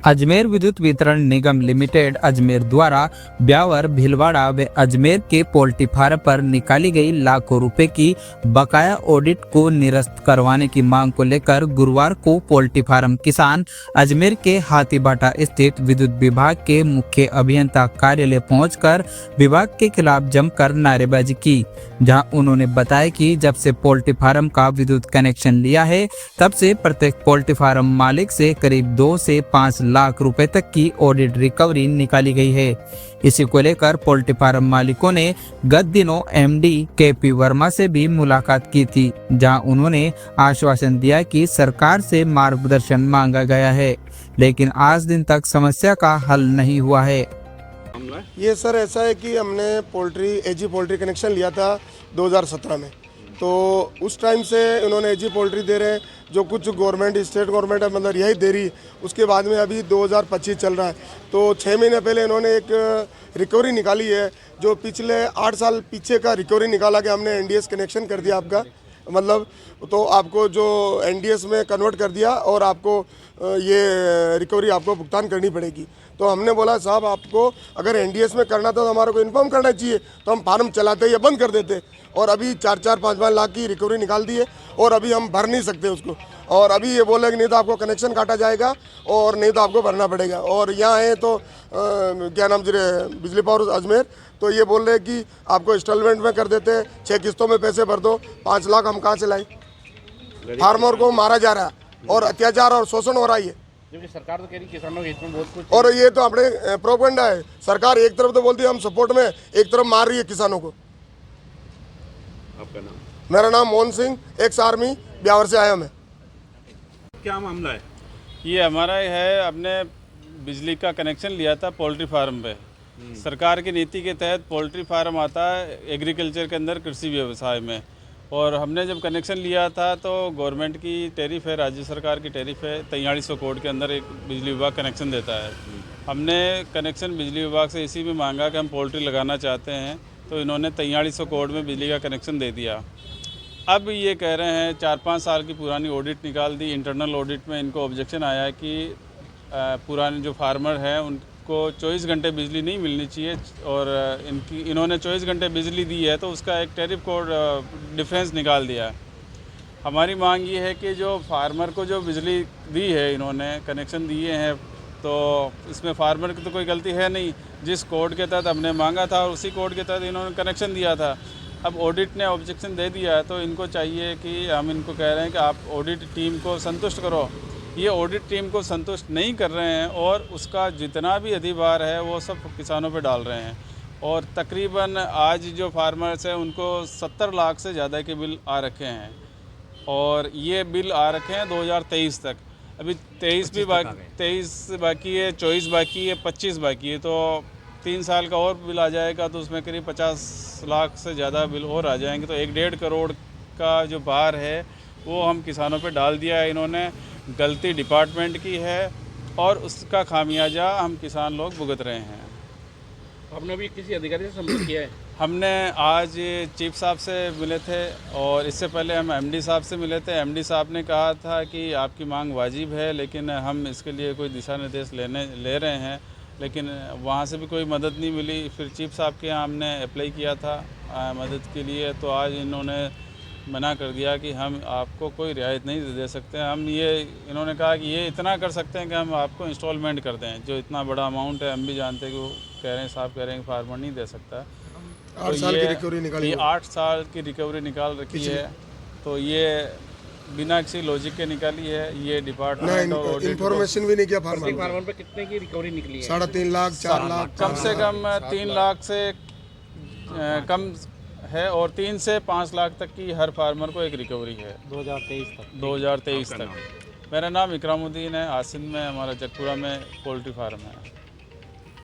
अजमेर विद्युत वितरण निगम लिमिटेड अजमेर द्वारा ब्यावर, भीलवाड़ा व अजमेर के पोल्ट्री फार्म पर निकाली गई लाखों रुपए की बकाया ऑडिट को निरस्त करवाने की मांग को लेकर गुरुवार को पोल्ट्री फार्म किसान अजमेर के हाथीबाटा स्थित विद्युत विभाग के मुख्य अभियंता कार्यालय पहुंचकर विभाग के खिलाफ जमकर नारेबाजी की, जहां उन्होंने बताया कि जब से पोल्ट्री फार्म का विद्युत कनेक्शन लिया है तब से प्रत्येक पोल्ट्री फार्म मालिक से करीब 2 से 5 लाख रुपए तक की ऑडिट रिकवरी निकाली गई है। इसी को लेकर पोल्ट्री फार्म मालिकों ने गत दिनों एमडी केपी वर्मा से भी मुलाकात की थी, जहां उन्होंने आश्वासन दिया कि सरकार से मार्गदर्शन मांगा गया है, लेकिन आज दिन तक समस्या का हल नहीं हुआ है। ये सर ऐसा है कि हमने एजी पोल्ट्री कनेक्शन लिया था 2017 में, तो उस टाइम से इन्होंने एजी पोल्ट्री दे रहे हैं, जो कुछ गवर्नमेंट स्टेट गवर्नमेंट है मतलब यही दे रही। उसके बाद में अभी 2025 चल रहा है, तो 6 महीने पहले इन्होंने एक रिकवरी निकाली है, जो पिछले 8 साल पीछे का रिकवरी निकाला कि हमने एनडीएस कनेक्शन कर दिया आपका, मतलब तो आपको जो एनडीएस में कन्वर्ट कर दिया और आपको ये रिकवरी आपको भुगतान करनी पड़ेगी। तो हमने बोला साहब आपको अगर एनडीएस में करना था तो हमारे को इन्फॉर्म करना चाहिए, तो हम फार्म चलाते या बंद कर देते। और अभी 4-4, 5-5 लाख की रिकवरी निकाल दी है और अभी हम भर नहीं सकते उसको, और अभी ये बोले कि नहीं तो आपको कनेक्शन काटा जाएगा और नहीं तो आपको भरना पड़ेगा। और यहाँ है तो क्या नाम बिजली पावर अजमेर, तो ये बोल रहे हैं कि आपको इंस्टॉलमेंट में कर देते हैं, 6 किस्तों में पैसे भर दो। 5 लाख हम कहाँ से लाए? फार्मर को मारा जा रहा है और अत्याचार और शोषण हो रहा है। जबकि सरकार तो कह रही किसानों के हित में बहुत कुछ, और ये तो अपने प्रोपेगेंडा है। सरकार एक तरफ तो बोलती है हम सपोर्ट में, एक तरफ मार रही है किसानों को। आपका नाम? मेरा नाम मोहन सिंह, एक्स आर्मी, ब्यावर से आया मैं। क्या मामला है? ये हमारा है, अपने बिजली का कनेक्शन लिया था पोल्ट्री फार्म पे। सरकार की नीति के तहत पोल्ट्री फार्म आता है एग्रीकल्चर के अंदर, कृषि व्यवसाय में। और हमने जब कनेक्शन लिया था तो गवर्नमेंट की टैरिफ है, राज्य सरकार की टैरिफ है, 4300 कोड के अंदर एक बिजली विभाग कनेक्शन देता है। हमने कनेक्शन बिजली विभाग से इसी में मांगा कि हम पोल्ट्री लगाना चाहते हैं, तो इन्होंने 4300 कोड में बिजली का कनेक्शन दे दिया। अब ये कह रहे हैं 4-5 साल की पुरानी ऑडिट निकाल दी। इंटरनल ऑडिट में इनको ऑब्जेक्शन आया है कि पुराने जो फार्मर हैं उनको 24 घंटे बिजली नहीं मिलनी चाहिए, और इन्होंने 24 घंटे बिजली दी है तो उसका एक टैरिफ कोड डिफरेंस निकाल दिया है। हमारी मांग ये है कि जो फार्मर को जो बिजली दी है, इन्होंने कनेक्शन दिए हैं, तो इसमें फार्मर की तो कोई गलती है नहीं। जिस कोड के तहत हमने मांगा था और उसी कोड के तहत इन्होंने कनेक्शन दिया था। अब ऑडिट ने ऑब्जेक्शन दे दिया है, तो इनको चाहिए कि हम इनको कह रहे हैं कि आप ऑडिट टीम को संतुष्ट करो। ये ऑडिट टीम को संतुष्ट नहीं कर रहे हैं और उसका जितना भी अधिभार है वो सब किसानों पे डाल रहे हैं। और तकरीबन आज जो फार्मर्स हैं उनको 70 लाख से ज़्यादा के बिल आ रखे हैं, और ये बिल आ रखे हैं 2023 तक। अभी 23 भी बाकी, 23 बाकी है, 24 बाकी है, 25 बाकी है, तो 3 साल का और बिल आ जाएगा, तो उसमें करीब 50 लाख से ज़्यादा बिल और आ जाएंगे। तो 1-1.5 करोड़ का जो भार है वो हम किसानों पे डाल दिया है। इन्होंने गलती डिपार्टमेंट की है और उसका खामियाजा हम किसान लोग भुगत रहे हैं। आपने भी किसी अधिकारी से संपर्क किया है? हमने आज चीफ साहब से मिले थे और इससे पहले हम एमडी साहब से मिले थे। एमडी साहब ने कहा था कि आपकी मांग वाजिब है, लेकिन हम इसके लिए कोई दिशा निर्देश ले रहे हैं, लेकिन वहाँ से भी कोई मदद नहीं मिली। फिर चीफ साहब के यहाँ हमने अप्लाई किया था मदद के लिए, तो आज इन्होंने मना कर दिया कि हम आपको कोई रियायत नहीं दे सकते। इन्होंने कहा कि ये इतना कर सकते हैं कि हम आपको इंस्टॉलमेंट कर दें, जो इतना बड़ा अमाउंट है। हम भी जानते हैं कि वो कह रहे हैं, साहब कह रहे हैं कि फार्मर नहीं दे सकता। 8 साल की रिकवरी निकाली, 8 साल की रिकवरी निकाल रखी है, तो ये बिना किसी लॉजिक के निकाली है। ये डिपार्टमेंट और इन्फॉर्मेशन भी नहीं किया फार्मर पे। कितने की रिकवरी निकली है? 3.5 लाख, 4 लाख, कम से कम 3 लाख से कम है, और 3 से 5 लाख तक की हर फार्मर को एक रिकवरी है 2023 तक। मेरा नाम इकरामुद्दीन है, आसिन में हमारा जगपुरा में पोल्ट्री फार्म है।